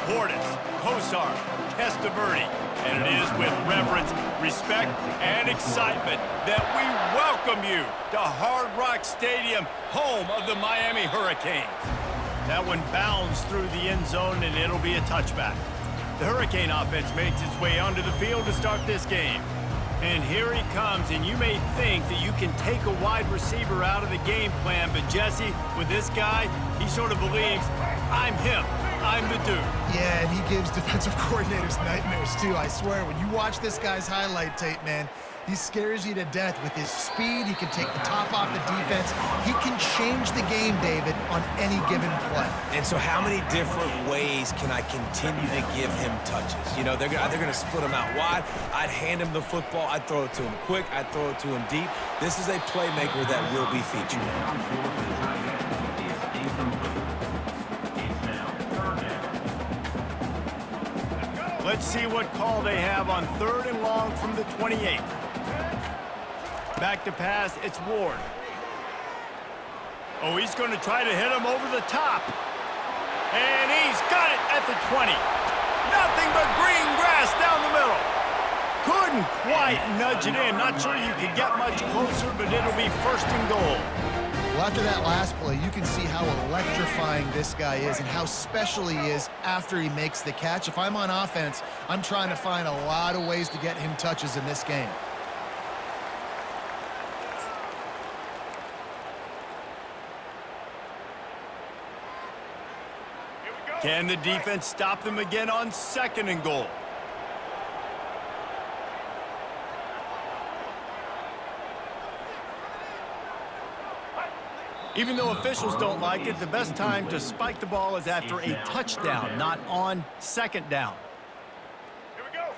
Portis, Kosar, Testaverde. And it is with reverence, respect, and excitement that we welcome you to Hard Rock Stadium, home of the Miami Hurricanes. That one bounds through the end zone, and it'll be a touchback. The Hurricane offense makes its way onto the field to start this game. And here he comes, and you may think that you can take a wide receiver out of the game plan, but Jesse, with this guy, he sort of believes, I'm him. I'm the dude. Yeah, and he gives defensive coordinators nightmares, too. I swear, when you watch this guy's highlight tape, man, he scares you to death with his speed. He can take the top off the defense. He can change the game, David, on any given play. And so how many different ways can I continue to give him touches? You know, they're going to split him out wide. I'd hand him the football. I'd throw it to him quick. I'd throw it to him deep. This is a playmaker that will be featured. Let's see what call they have on 3rd and long from the 28. Back to pass, it's Ward. Oh, he's going to try to hit him over the top. And he's got it at the 20. Nothing but green grass down the middle. Couldn't quite nudge it in. Not sure you could get much closer, but it'll be 1st and goal. Well, after that last play, you can see how electrifying this guy is and how special he is after he makes the catch. If I'm on offense, I'm trying to find a lot of ways to get him touches in this game. Can the defense stop them again on 2nd and goal? Even though officials don't like it, the best time to spike the ball is after a touchdown, not on 2nd down.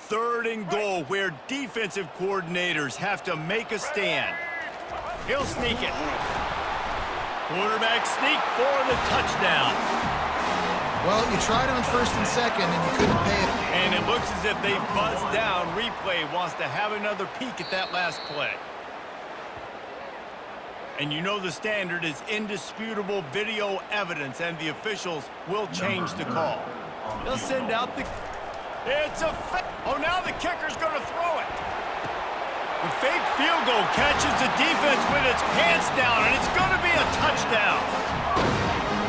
3rd and goal, where defensive coordinators have to make a stand. He'll sneak it. Quarterback sneak for the touchdown. Well, you tried on 1st and 2nd, and you couldn't pay it. And it looks as if they've buzzed down. Replay wants to have another peek at that last play. And you know the standard is indisputable video evidence, and the officials will change the call. They'll send out the... It's a fake. Oh, now the kicker's going to throw it. The fake field goal catches the defense with its pants down, and it's going to be a touchdown.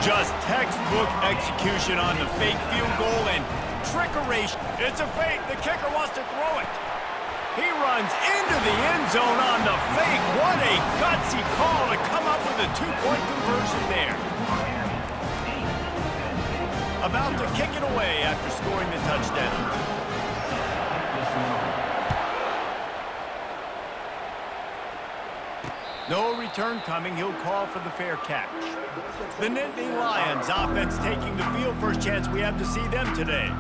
Just textbook execution on the fake field goal and trickery. It's a fake. The kicker wants to throw it. He runs into the end zone on the fake. What a gutsy call to come up with a 2-point conversion there. About to kick it away after scoring the touchdown. No return coming. He'll call for the fair catch. The Nittany Lions offense taking the field. First chance we have to see them today.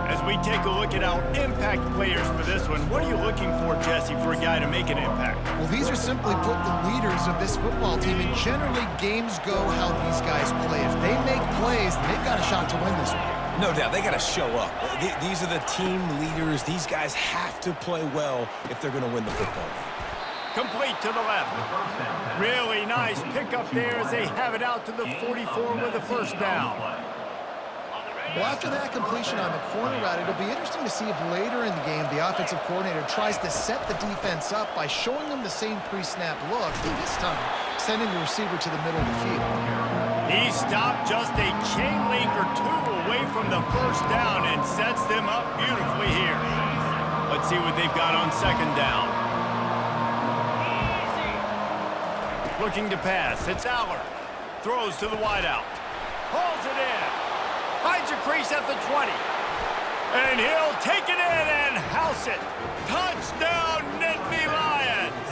As we take a look at our impact players for this one, what are you looking for, Jesse, for a guy to make an impact? Well, these are simply put the leaders of this football team, and generally games go how these guys play. If they make plays, they've got a shot to win this one. No doubt, they got to show up. These are the team leaders. These guys have to play well if they're going to win the football game. Complete to the left. Really nice pickup there as they have it out to the 44 with a 1st down. Well, after that completion on the corner route, it'll be interesting to see if later in the game the offensive coordinator tries to set the defense up by showing them the same pre-snap look, but this time sending the receiver to the middle of the field. He stopped just a chain link or two away from the 1st down and sets them up beautifully here. Let's see what they've got on 2nd down. Looking to pass. It's Aller. Throws to the wideout. Pulls it in. Finds a crease at the 20. And he'll take it in and house it. Touchdown, Nittany Lions.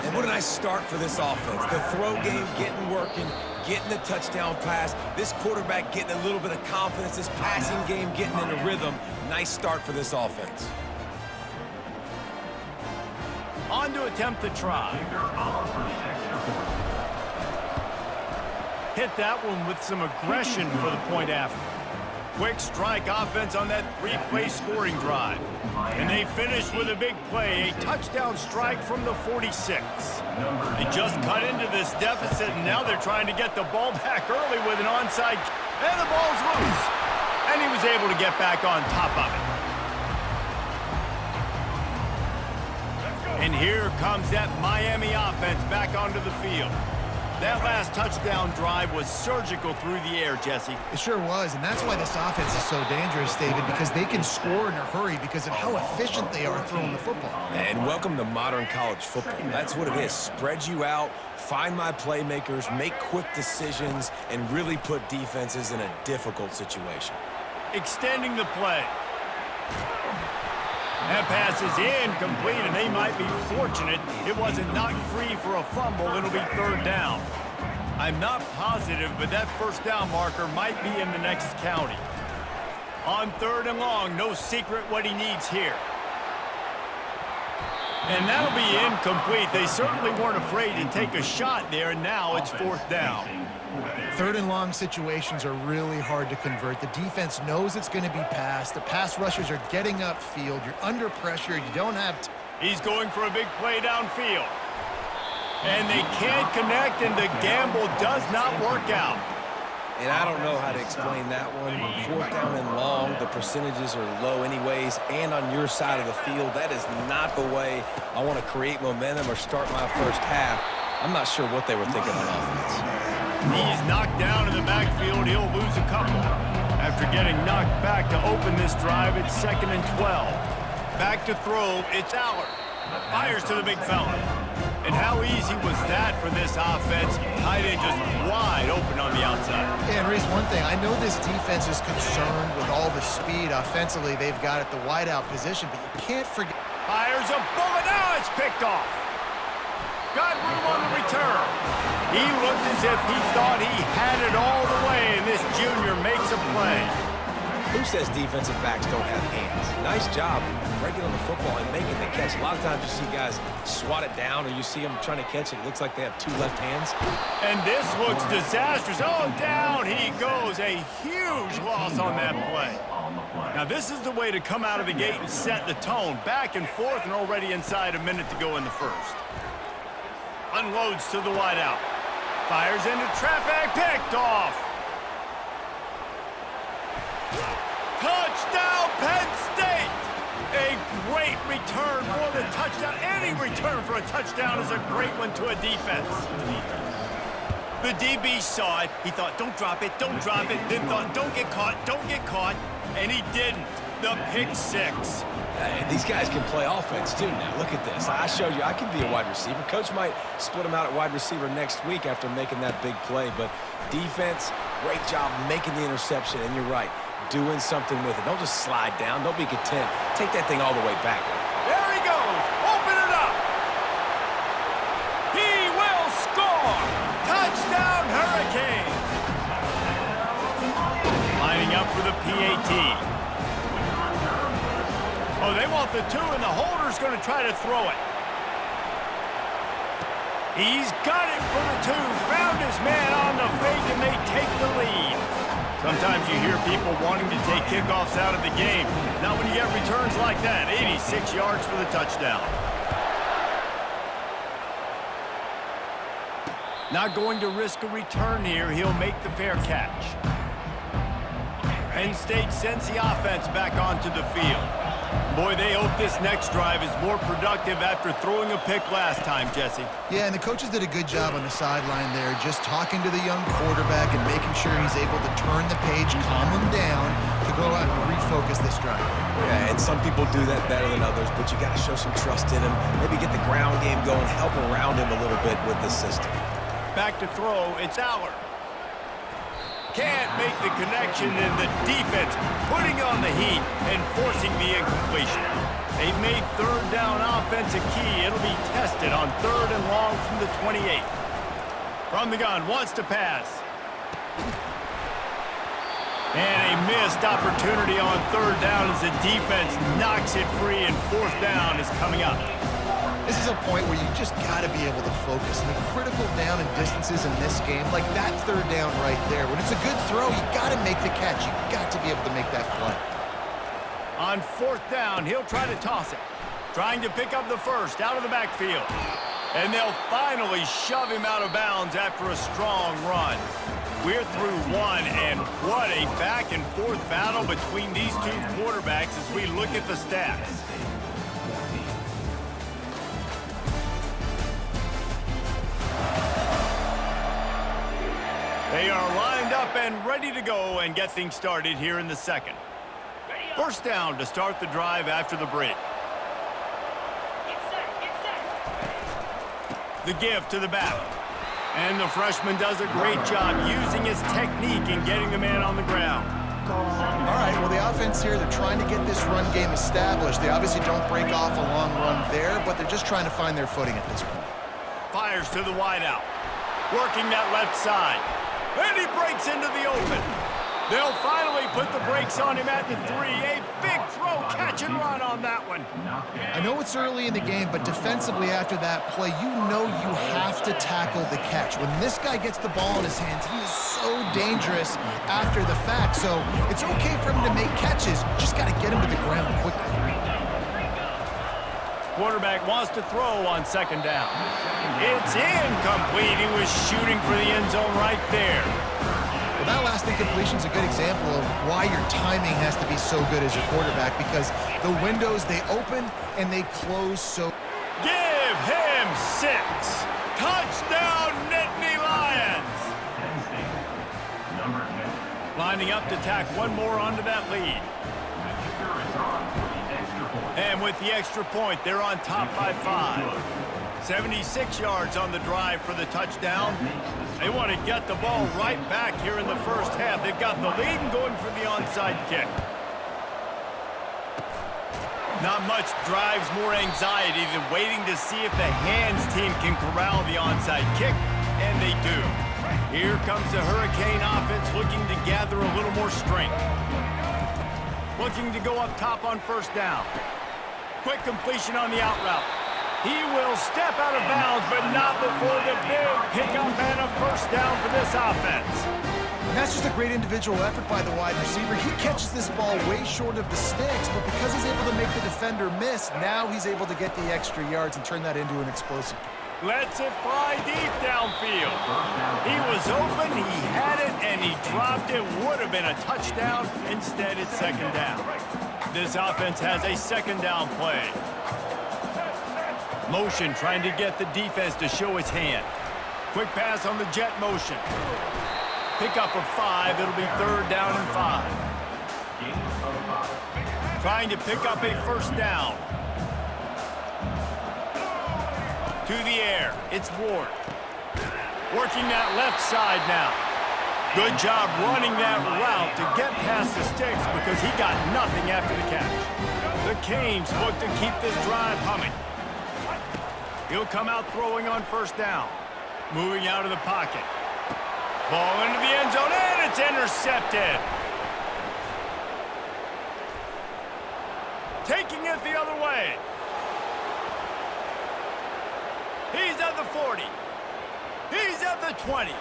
And what a nice start for this offense. The throw game getting working, getting the touchdown pass. This quarterback getting a little bit of confidence. This passing game getting in a rhythm. Nice start for this offense. On to attempt the try. Hit that one with some aggression for the point after. Quick strike offense on that 3-play scoring drive. And they finish with a big play, a touchdown strike from the 46. They just cut into this deficit, and now they're trying to get the ball back early with an onside. And the ball's loose. And he was able to get back on top of it. And here comes that Miami offense back onto the field. That last touchdown drive was surgical through the air, Jesse. It sure was, and that's why this offense is so dangerous, David, because they can score in a hurry because of how efficient they are throwing the football. And welcome to modern college football. That's what it is. Spread you out, find my playmakers, make quick decisions, and really put defenses in a difficult situation. Extending the play. That pass is incomplete, and they might be fortunate it wasn't knocked free for a fumble. It'll be third down. I'm not positive, but that first down marker might be in the next county. On third and long, no secret what he needs here. And that'll be incomplete. They certainly weren't afraid to take a shot there, and now it's fourth down. Third and long situations are really hard to convert. The defense knows it's going to be passed. The pass rushers are getting upfield. You're under pressure. You don't have to. He's going for a big play downfield. And they can't connect, and the gamble does not work out. And I don't know how to explain that one. Fourth down and long, the percentages are low anyways, and on your side of the field, that is not the way I want to create momentum or start my first half. I'm not sure what they were thinking on offense. He's knocked down in the backfield. He'll lose a couple. After getting knocked back to open this drive, it's 2nd and 12. Back to throw, it's Allard. Fires to the big fella. And how easy was that for this offense? Tight end just wide open on the outside. Yeah, and Reese, one thing, I know this defense is concerned with all the speed offensively they've got at the wideout position, but you can't forget. Fires a bullet. Now it's picked off. Got room on the return. He looked as if he thought he had it all the way, and this junior makes a play. Who says defensive backs don't have hands? Nice job breaking on the football and making the catch. A lot of times you see guys swat it down, or you see them trying to catch it. It looks like they have two left hands. And this looks disastrous. Oh, down he goes. A huge loss on that play. Now, this is the way to come out of the gate and set the tone. Back and forth, and already inside a minute to go in the first. Unloads to the wideout. Fires into traffic. Picked off. Touchdown, Penn State! A great return for the touchdown. Any return for a touchdown is a great one to a defense. The DB saw it. He thought, don't drop it, don't drop it. Then thought, don't get caught, and he didn't. The pick six. These guys can play offense, too, now. Look at this. I showed you I can be a wide receiver. Coach might split him out at wide receiver next week after making that big play. But defense, great job making the interception. And you're right, doing something with it. Don't just slide down. Don't be content. Take that thing all the way back. There he goes. Open it up. He will score. Touchdown, Hurricane. Lining up for the PAT. Oh, they want the two, and the holder's going to try to throw it. He's got it for the two. Found his man on the fake, and they take the lead. Sometimes you hear people wanting to take kickoffs out of the game. Not when you get returns like that. 86 yards for the touchdown. Not going to risk a return here. He'll make the fair catch. Penn State sends the offense back onto the field. Boy, they hope this next drive is more productive after throwing a pick last time, Jesse. Yeah, and the coaches did a good job on the sideline there, just talking to the young quarterback and making sure he's able to turn the page, calm him down, to go out and refocus this drive. Yeah, and some people do that better than others, but you got to show some trust in him. Maybe get the ground game going, help around him a little bit with this system. Back to throw, it's Allard. Can't make the connection, and the defense putting on the heat and forcing the incompletion. They've made third down offense a key. It'll be tested on third and long from the 28. From the gun, wants to pass. And a missed opportunity on third down as the defense knocks it free, and fourth down is coming up. This is a point where you just got to be able to focus. And the critical down and distances in this game, like that third down right there, when it's a good throw, you got to make the catch. You got to be able to make that play. On fourth down, he'll try to toss it. Trying to pick up the first out of the backfield. And they'll finally shove him out of bounds after a strong run. We're through one, and what a back-and-forth battle between these two quarterbacks as we look at the stats. They are lined up and ready to go and get things started here in the second. First down to start the drive after the break. The give to the back. And the freshman does a great job using his technique and getting the man on the ground. All right, well, the offense here, they're trying to get this run game established. They obviously don't break off a long run there, but they're just trying to find their footing at this point. Fires to the wideout. Working that left side. And he breaks into the open. They'll finally put the brakes on him at the 3. A big throw, catch and run on that one. I know it's early in the game, but defensively after that play, you know you have to tackle the catch. When this guy gets the ball in his hands, he is so dangerous after the fact. So it's okay for him to make catches. Just got to get him to the ground quickly. Quarterback wants to throw on second down. It's incomplete. He was shooting for the end zone right there. Well, that last incompletion is a good example of why your timing has to be so good as your quarterback, because the windows, they open and they close so... Give him 6. Touchdown, Nittany Lions. Lining up to tack one more onto that lead. And with the extra point, they're on top by 5. 76 yards on the drive for the touchdown. They want to get the ball right back here in the first half. They've got the lead and going for the onside kick. Not much drives more anxiety than waiting to see if the hands team can corral the onside kick, and they do. Here comes the Hurricane offense looking to gather a little more strength. Looking to go up top on first down. Quick completion on the out route. He will step out of bounds, but not before the big pickup and a first down for this offense. And that's just a great individual effort by the wide receiver. He catches this ball way short of the sticks, but because he's able to make the defender miss, now he's able to get the extra yards and turn that into an explosive. Lets it fly deep downfield. He was open, he had it, and he dropped it. Would have been a touchdown. Instead, it's second down. This offense has a second down play. Motion trying to get the defense to show his hand. Quick pass on the jet motion. Pickup of 5. It'll be third down and 5. Trying to pick up a first down. To the air. It's Ward. Working that left side now. Good job running that route to get past the sticks because he got nothing after the catch. The Canes look to keep this drive humming. He'll come out throwing on first down. Moving out of the pocket. Ball into the end zone, and it's intercepted. Taking it the other way. He's at the 40. He's at the 20.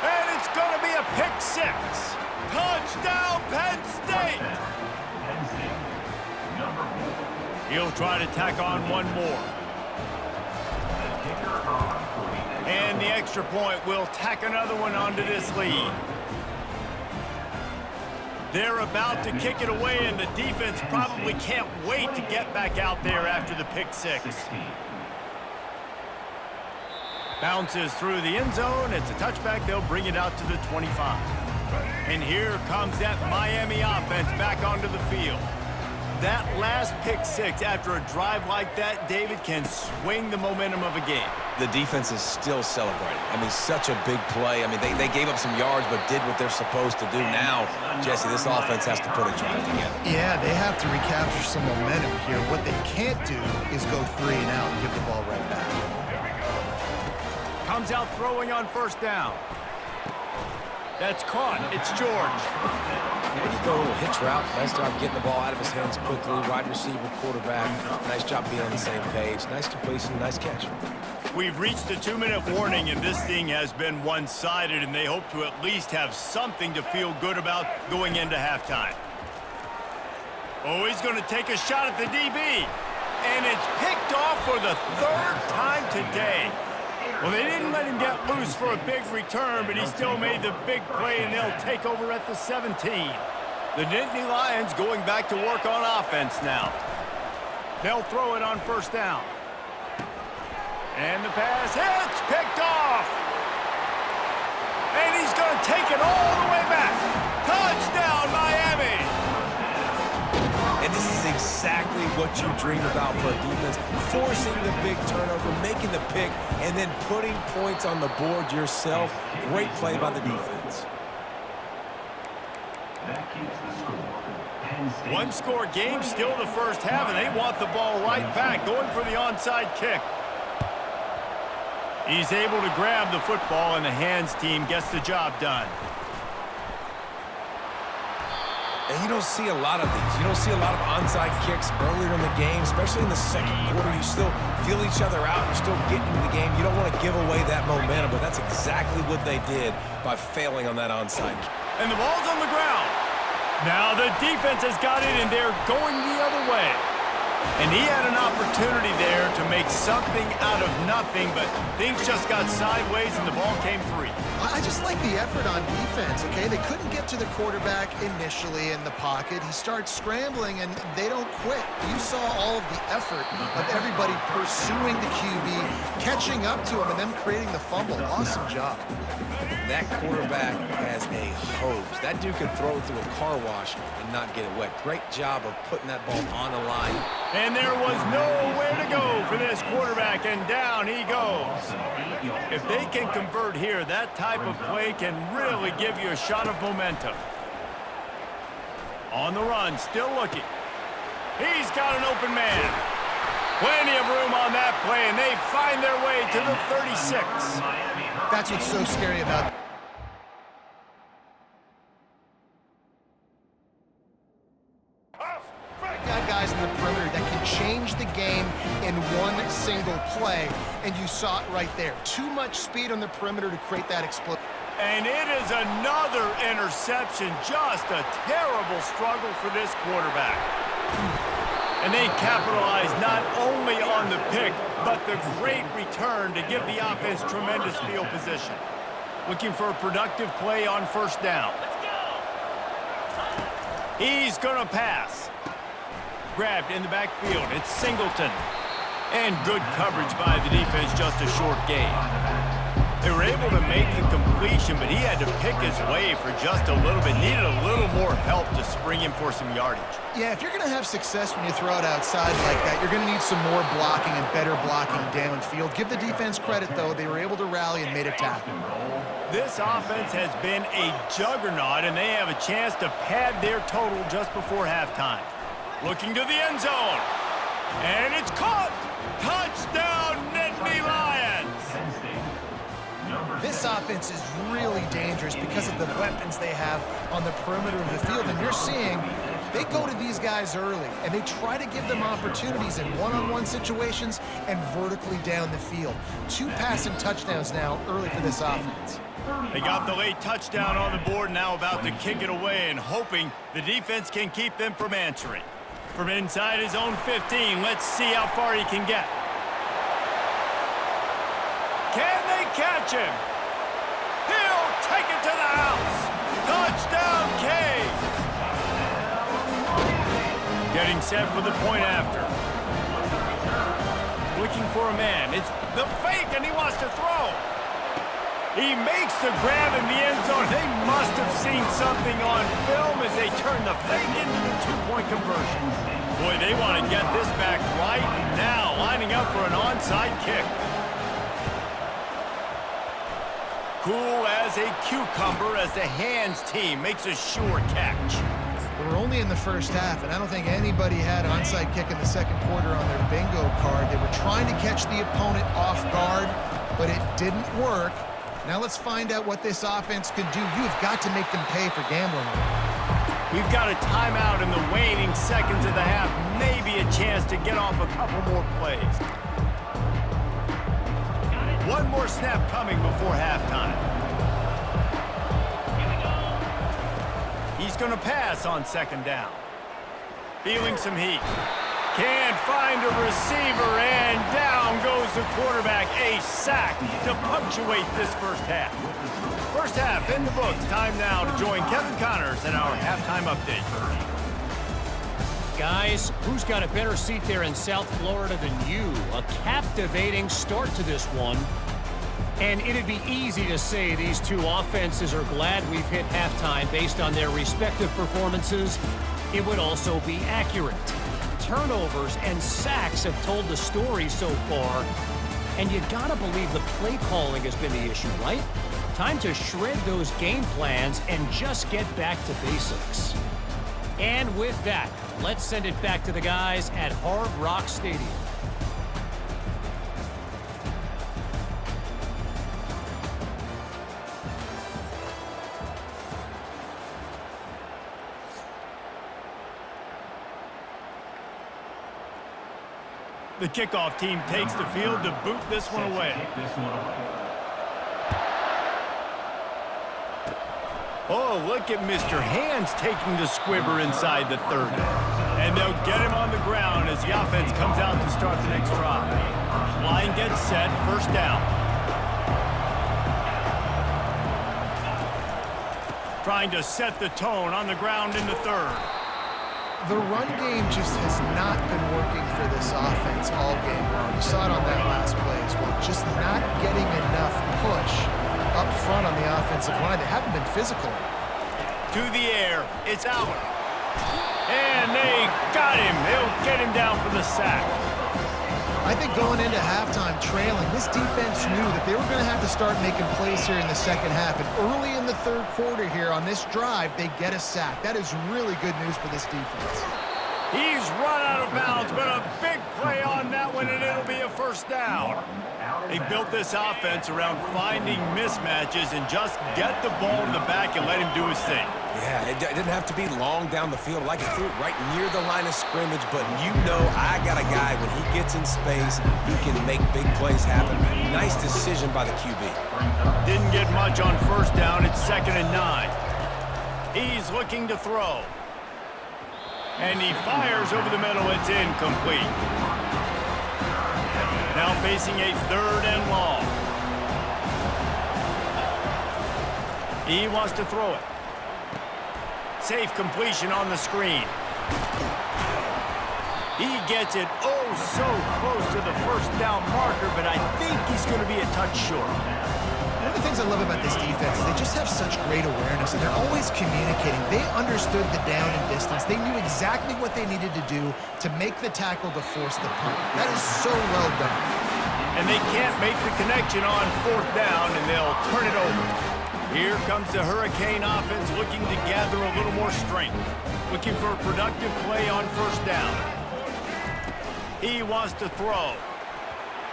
And it's going to be a pick 6. Touchdown, Penn State. He'll try to tack on one more. And the extra point will tack another one onto this lead. They're about to kick it away, and the defense probably can't wait to get back out there after the pick 6. Bounces through the end zone. It's a touchback. They'll bring it out to the 25. And here comes that Miami offense back onto the field. That last pick 6 after a drive like that, David, can swing the momentum of a game. The defense is still celebrating. I mean, such a big play. I mean, they gave up some yards but did what they're supposed to do. Now, Jesse, this offense has to put a drive together. Yeah, they have to recapture some momentum here. What they can't do is go 3 and out and give the ball right back. Comes out throwing on first down. That's caught. It's George. Maybe throw a little hitch route. Nice job getting the ball out of his hands quickly. Wide receiver, quarterback. Nice job being on the same page. Nice completion, nice catch. We've reached the 2-minute warning, and this thing has been one-sided, and they hope to at least have something to feel good about going into halftime. Oh, he's going to take a shot at the DB. And it's picked off for the 3rd time today. Well, they didn't let him get loose for a big return, but he still made the big play, and they'll take over at the 17. The Nittany Lions going back to work on offense now. They'll throw it on first down. And the pass hits, picked off. And he's going to take it all the way back. Touchdown, Miami! And this is exactly what you dream about for a defense. Forcing the big turnover, making the pick, and then putting points on the board yourself. Great play by the defense. One-score game, still the first half, and they want the ball right back, going for the onside kick. He's able to grab the football, and the hands team gets the job done. And you don't see a lot of these. You don't see a lot of onside kicks earlier in the game, especially in the second quarter. You still feel each other out. You're still getting into the game. You don't want to give away that momentum, but that's exactly what they did by failing on that onside kick. And the ball's on the ground. Now the defense has got it, and they're going the other way. And he had an opportunity there to make something out of nothing, but things just got sideways, and the ball came free. I just like the effort on defense, okay? They couldn't get to the quarterback initially in the pocket. He starts scrambling, and they don't quit. You saw all of the effort of everybody pursuing the QB, catching up to him, and then creating the fumble. Awesome job. That quarterback has a hose. That dude can throw it through a car wash and not get it wet. Great job of putting that ball on the line. And there was nowhere to go for this quarterback, and down he goes. If they can convert here, that type of play can really give you a shot of momentum. On the run, still looking. He's got an open man. Plenty of room on that play, and they find their way to the 36. That's what's so scary about it. Got guys in the perimeter that can change the game in one single play, and you saw it right there. Too much speed on the perimeter to create that explosion. And it is another interception. Just a terrible struggle for this quarterback. And they capitalize not only on the pick, but the great return to give the offense tremendous field position. Looking for a productive play on first down. He's going to pass. Grabbed in the backfield. It's Singleton. And good coverage by the defense, just a short gain. They were able to make the completion, but he had to pick his way for just a little bit. Needed a little more help to spring him for some yardage. Yeah, if you're going to have success when you throw it outside like that, you're going to need some more blocking and better blocking downfield. Give the defense credit, though. They were able to rally and made a tackle. This offense has been a juggernaut, and they have a chance to pad their total just before halftime. Looking to the end zone. And it's caught. Touchdown, Nittany Lions. This offense is really dangerous because of the weapons they have on the perimeter of the field. And you're seeing they go to these guys early, and they try to give them opportunities in one-on-one situations and vertically down the field. 2 passing touchdowns now early for this offense. They got the late touchdown on the board, now about to kick it away and hoping the defense can keep them from answering. From inside his own 15, let's see how far he can get. Can they catch him? He'll take it to the house. Touchdown, Cade. Getting set for the point after. Looking for a man. It's the fake, and he wants to throw. He makes the grab in the end zone. They must have seen something on film as they turn the fake into the 2-point conversion. Boy, they want to get this back right now, lining up for an onside kick. Cool as a cucumber as the hands team makes a sure catch. We're only in the first half, and I don't think anybody had onside kick in the second quarter on their bingo card. They were trying to catch the opponent off guard, but it didn't work. Now let's find out what this offense can do. You've got to make them pay for gambling. We've got a timeout in the waning seconds of the half. Maybe a chance to get off a couple more plays. One more snap coming before halftime. He's going to pass on second down. Feeling some heat. Can't find a receiver, and down goes the quarterback. A sack to punctuate this first half. First half in the books. Time now to join Kevin Connors in our halftime update. Guys, who's got a better seat there in South Florida than you? A captivating start to this one. And it'd be easy to say these two offenses are glad we've hit halftime based on their respective performances. It would also be accurate. Turnovers and sacks have told the story so far. And you gotta believe the play calling has been the issue, right? Time to shred those game plans and just get back to basics. And with that, let's send it back to the guys at Hard Rock Stadium. The kickoff team takes the field to boot this one away. Oh, look at Mr. Hands taking the squibber inside the 30. And they'll get him on the ground as the offense comes out to start the next drive. Line gets set, first down. Trying to set the tone on the ground in the third. The run game just has not been working for this offense all game long. You saw it on that last play as well. Just not getting enough push up front on the offensive line. They haven't been physical. To the air, it's out. And they got him. They'll get him down for the sack. I think going into halftime trailing, this defense knew that they were going to have to start making plays here in the second half. And early in the third quarter here on this drive, they get a sack. That is really good news for this defense. He's run out of bounds, but a big play on that one, and it'll be a first down. They built this offense around finding mismatches and just get the ball to the back and let him do his thing. Yeah, it didn't have to be long down the field. Like, he threw it right near the line of scrimmage, but you know I got a guy, when he gets in space, he can make big plays happen. Nice decision by the QB. Didn't get much on first down. It's 2nd and 9. He's looking to throw. And he fires over the middle. It's incomplete. Now facing a 3rd and long. He wants to throw it. Safe completion on the screen. He gets it oh so close to the first down marker, but I think he's going to be a touch short. One of the things I love about this defense is they just have such great awareness, and they're always communicating. They understood the down and distance. They knew exactly what they needed to do to make the tackle to force the punt. That is so well done. And they can't make the connection on 4th down, and they'll turn it over. Here comes the Hurricane offense looking to gather a little more strength. Looking for a productive play on first down. He wants to throw.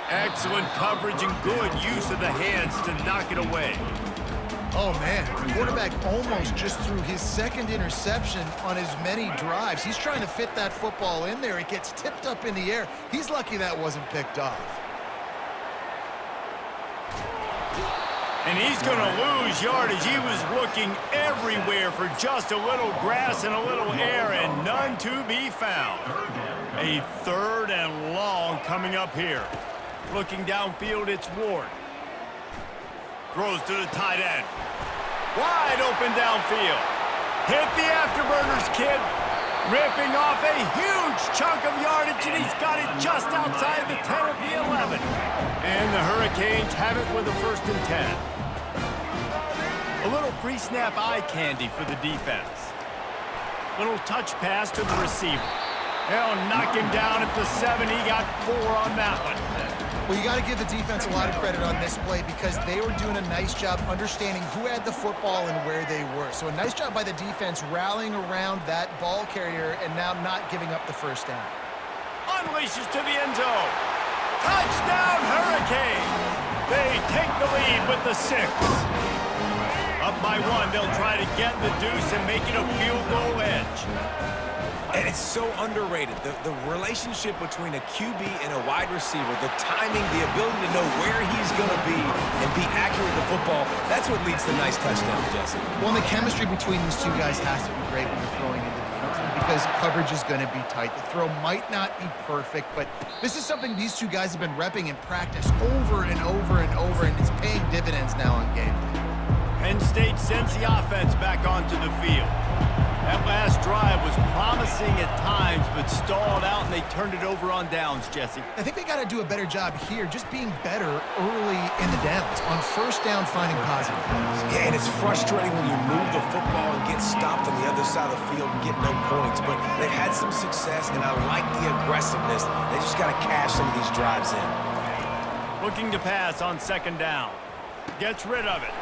Excellent coverage and good use of the hands to knock it away. Oh, man. The quarterback almost just threw his 2nd interception on as many drives. He's trying to fit that football in there. It gets tipped up in the air. He's lucky that wasn't picked off. And he's going to lose yardage. He was looking everywhere for just a little grass and a little air, and none to be found. A 3rd and long coming up here. Looking downfield, it's Ward. Throws to the tight end. Wide open downfield. Hit the afterburners, kid. Ripping off a huge chunk of yardage, and he's got it just outside the 10 of the 11. And the Hurricanes have it with a 1st and 10. A little pre-snap eye candy for the defense. Little touch pass to the receiver. They'll knock him down at the 7. He got 4 on that one. Well, you got to give the defense a lot of credit on this play because they were doing a nice job understanding who had the football and where they were. So a nice job by the defense rallying around that ball carrier and now not giving up the first down. Unleashes to the end zone. Touchdown, Hurricane! They take the lead with the 6. Up by 1, they'll try to get the deuce and make it a field goal edge. And it's so underrated. The relationship between a QB and a wide receiver, the timing, the ability to know where he's going to be and be accurate with the football, that's what leads to nice touchdowns, Jesse. Well, the chemistry between these two guys has to be great when you're throwing into the end zone. because coverage is going to be tight. The throw might not be perfect, but this is something these two guys have been repping in practice over and over and over, and it's paying dividends now on game day. Penn State sends the offense back onto the field. That last drive was promising at times, but stalled out, and they turned it over on downs, Jesse. I think they got to do a better job here, just being better early in the downs, on first down finding positive plays. Yeah, and it's frustrating when you move the football and get stopped on the other side of the field and get no points, but they've had some success, and I like the aggressiveness. They just got to cash some of these drives in. Looking to pass on second down. Gets rid of it.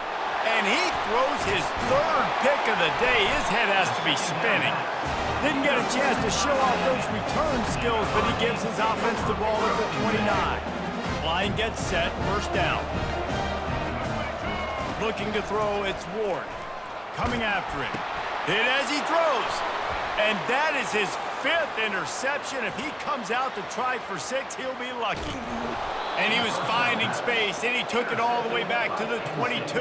And he throws his third pick of the day. His head has to be spinning. Didn't get a chance to show off those return skills, but he gives his offense the ball at the 29. Line gets set, first down. Looking to throw, it's Ward. Coming after him. Hit as he throws. And that is his 5th interception. If he comes out to try for 6, he'll be lucky. And he was finding space, and he took it all the way back to the 22.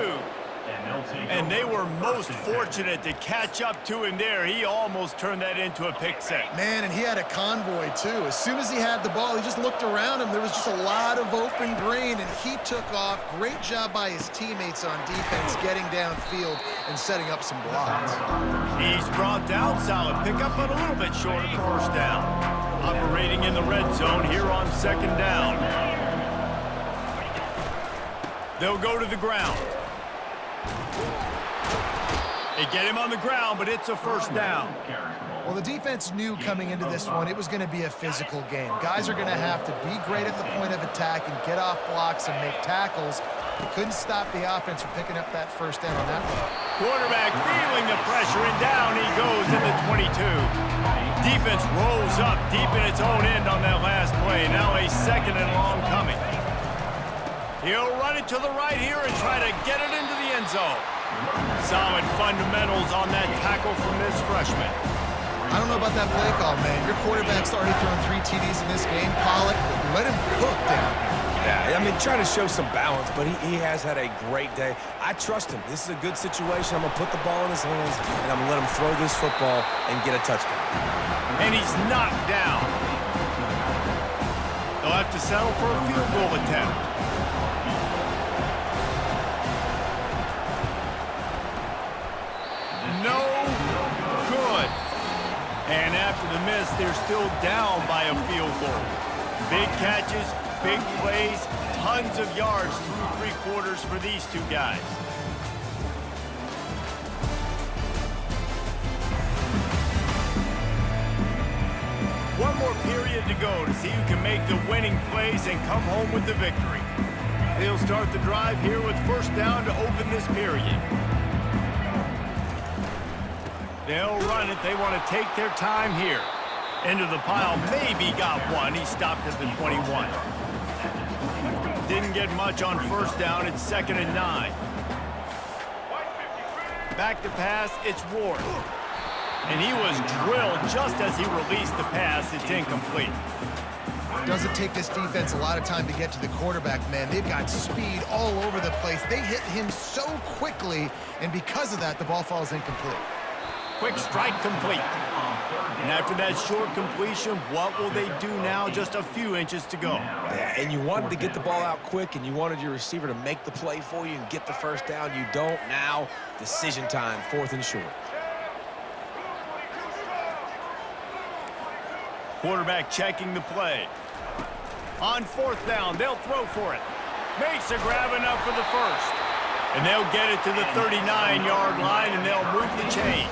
And they were most fortunate to catch up to him there. He almost turned that into a pick six. Man, and he had a convoy, too. As soon as he had the ball, he just looked around him. There was just a lot of open green, and he took off. Great job by his teammates on defense, getting downfield and setting up some blocks. He's brought down, solid pickup, but a little bit short of the first down. Operating in the red zone here on second down. They'll go to the ground. They get him on the ground, but it's a first down. Well, the defense knew coming into this one it was going to be a physical game. Guys are going to have to be great at the point of attack and get off blocks and make tackles. They couldn't stop the offense from picking up that first down on that one. Quarterback feeling the pressure, and down he goes in the 22. Defense rolls up deep in its own end on that last play. Now a second and long coming. He'll run it to the right here and try to get it into the end zone. Solid fundamentals on that tackle from this freshman. I don't know about that play call, man. Your quarterback's already thrown 3 TDs in this game. Pollock, let him cook down here. Yeah, I mean, trying to show some balance, but he has had a great day. I trust him. This is a good situation. I'm going to put the ball in his hands, and I'm going to let him throw this football and get a touchdown. And he's knocked down. They'll have to settle for a field goal attempt. No good. And after the miss, they're still down by a field goal. Big catches, big plays, tons of yards through 3 quarters for these two guys. One more period to go to see who can make the winning plays and come home with the victory. They'll start the drive here with first down to open this period. They'll run it. They want to take their time here. Into the pile. Maybe got one. He stopped at the 21. Didn't get much on first down. It's 2nd and 9. Back to pass. It's Ward. And he was drilled just as he released the pass. It's incomplete. Doesn't take this defense a lot of time to get to the quarterback, man. They've got speed all over the place. They hit him so quickly, and because of that, the ball falls incomplete. Quick strike complete. And after that short completion, what will they do now? Just a few inches to go. Yeah, and you wanted to get the ball out quick, and you wanted your receiver to make the play for you and get the first down. You don't now. Decision time, 4th and short. Quarterback checking the play. On 4th down, they'll throw for it. Makes a grab enough for the first. And they'll get it to the 39-yard line, and they'll move the chains.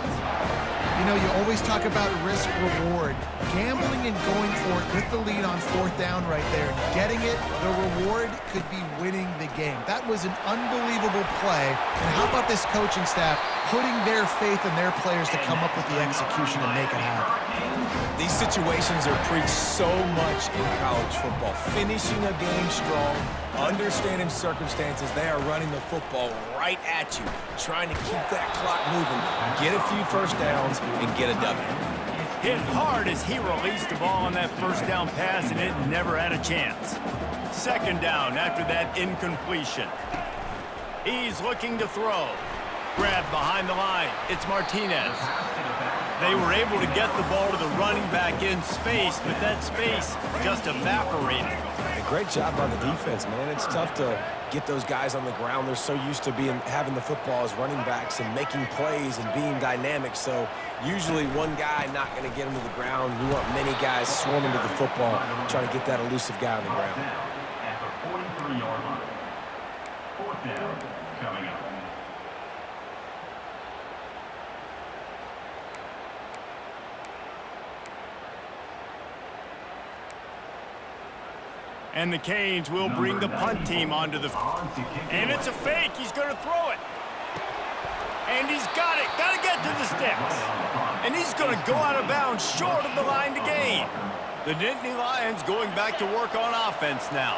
You know, you always talk about risk-reward. Gambling and going for it with the lead on 4th down right there. Getting it, the reward could be winning the game. That was an unbelievable play. And how about this coaching staff putting their faith in their players to come up with the execution and make it happen? These situations are preached so much in college football. Finishing a game strong, understanding circumstances. They are running the football right at you, trying to keep that clock moving, get a few first downs, and get a W. Hit hard as he released the ball on that first down pass, and it never had a chance. 2nd down after that incompletion. He's looking to throw. Grab behind the line. It's Martinez. They were able to get the ball to the running back in space, but that space just evaporated. A great job by the defense, man. It's tough to get those guys on the ground. They're so used to having the football as running backs and making plays and being dynamic. So usually one guy not going to get them to the ground. We want many guys swarming to the football, trying to get that elusive guy on the ground. At the 43-yard line. Fourth down coming up. And the Canes will bring the punt team onto the field. And it's a fake. He's going to throw it. And he's got it. Got to get to the sticks. And he's going to go out of bounds short of the line to gain. The Nittany Lions going back to work on offense now.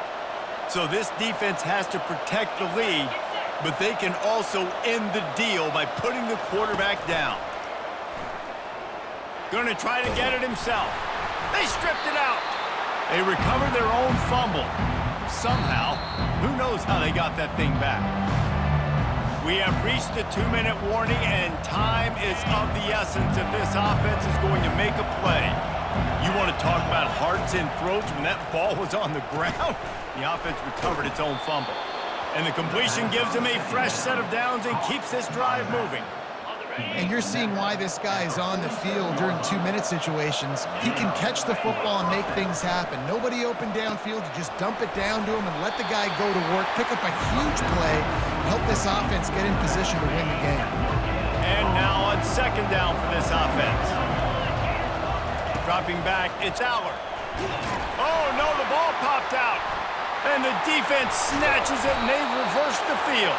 So this defense has to protect the lead, but they can also end the deal by putting the quarterback down. Going to try to get it himself. They stripped it out. They recovered their own fumble. Somehow, who knows how they got that thing back. We have reached the 2-minute warning, and time is of the essence if this offense is going to make a play. You want to talk about hearts and throats when that ball was on the ground? The offense recovered its own fumble. And the completion gives them a fresh set of downs and keeps this drive moving. And you're seeing why this guy is on the field during 2-minute situations. He can catch the football and make things happen. Nobody open downfield. You just dump it down to him and let the guy go to work, pick up a huge play, help this offense get in position to win the game. And now on second down for this offense. Dropping back, it's Aller. Oh, no, the ball popped out. And the defense snatches it, and they reverse the field.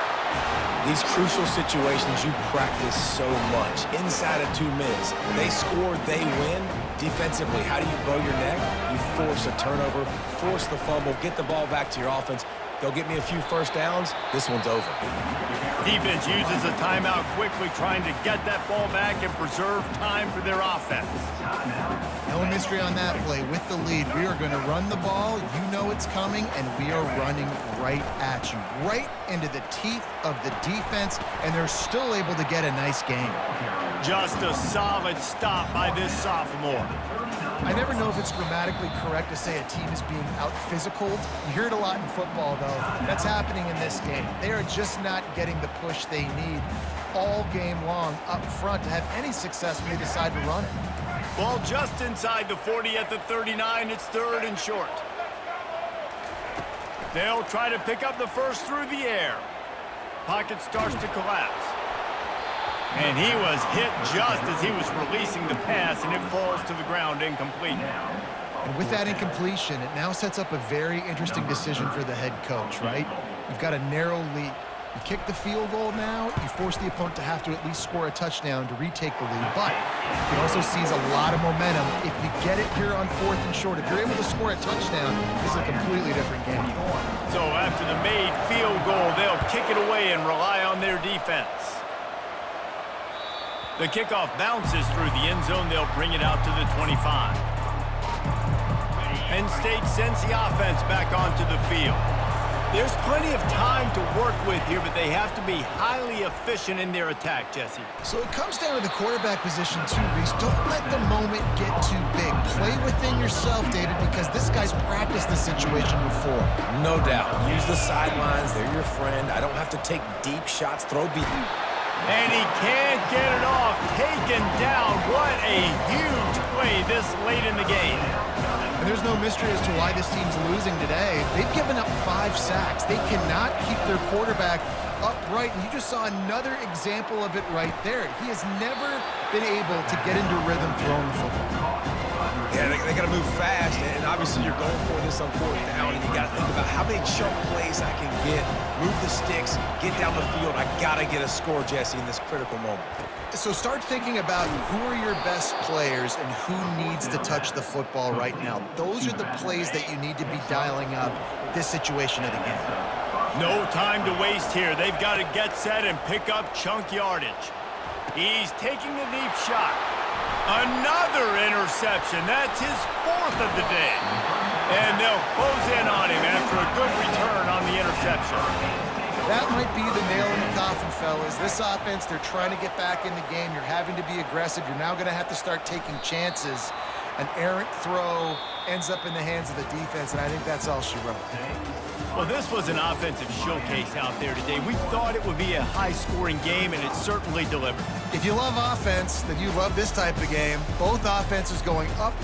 These crucial situations you practice so much. Inside of 2 minutes, they score, they win. Defensively, how do you bow your neck? You force a turnover, force the fumble, get the ball back to your offense. They'll get me a few first downs. This one's over. Defense uses a timeout quickly, trying to get that ball back and preserve time for their offense. No mystery on that play. With the lead, we are going to run the ball. You know it's coming, and we are running right at you, right into the teeth of the defense, and they're still able to get a nice game. Just a solid stop by this sophomore. I never know if it's grammatically correct to say a team is being out-physicaled. You hear it a lot in football, though. That's happening in this game. They are just not getting the push they need all game long up front to have any success when they decide to run it. Ball just inside the 40 at the 39. It's third and short. They'll try to pick up the first through the air. Pocket starts to collapse. And he was hit just as he was releasing the pass, and it falls to the ground incomplete. And with that incompletion, it now sets up a very interesting decision for the head coach, right? You've got a narrow lead. You kick the field goal now, you force the opponent to have to at least score a touchdown to retake the lead. But you can also seize a lot of momentum if you get it here on fourth and short. If you're able to score a touchdown, this is a completely different game. So after the made field goal, they'll kick it away and rely on their defense. The kickoff bounces through the end zone. They'll bring it out to the 25. Penn State sends the offense back onto the field. There's plenty of time to work with here, but they have to be highly efficient in their attack, Jesse. So it comes down to the quarterback position too, Reese. Don't let the moment get too big. Play within yourself, David, because this guy's practiced this situation before. No doubt. Use the sidelines. They're your friend. I don't have to take deep shots. Throw beat. And he can't get it off. Taken down. What a huge play this late in the game. And there's no mystery as to why this team's losing today. They've given up 5 sacks. They cannot keep their quarterback upright. And you just saw another example of it right there. He has never been able to get into rhythm throwing the football. Yeah, they got to move fast, and obviously you're going for this on fourth down, and you got to think about how many chunk plays I can get, move the sticks, get down the field. I got to get a score, Jesse, in this critical moment. So start thinking about who are your best players and who needs to touch the football right now. Those are the plays that you need to be dialing up this situation of the game. No time to waste here. They've got to get set and pick up chunk yardage. He's taking a deep shot. Another interception. That's his 4th of the day. And they'll close in on him after a good return on the interception. That might be the nail in the coffin, fellas. This offense, they're trying to get back in the game. You're having to be aggressive. You're now going to have to start taking chances. An errant throw ends up in the hands of the defense, and I think that's all she wrote. Well, this was an offensive showcase out there today. We thought it would be a high-scoring game, and it certainly delivered. If you love offense, then you love this type of game. Both offenses going up.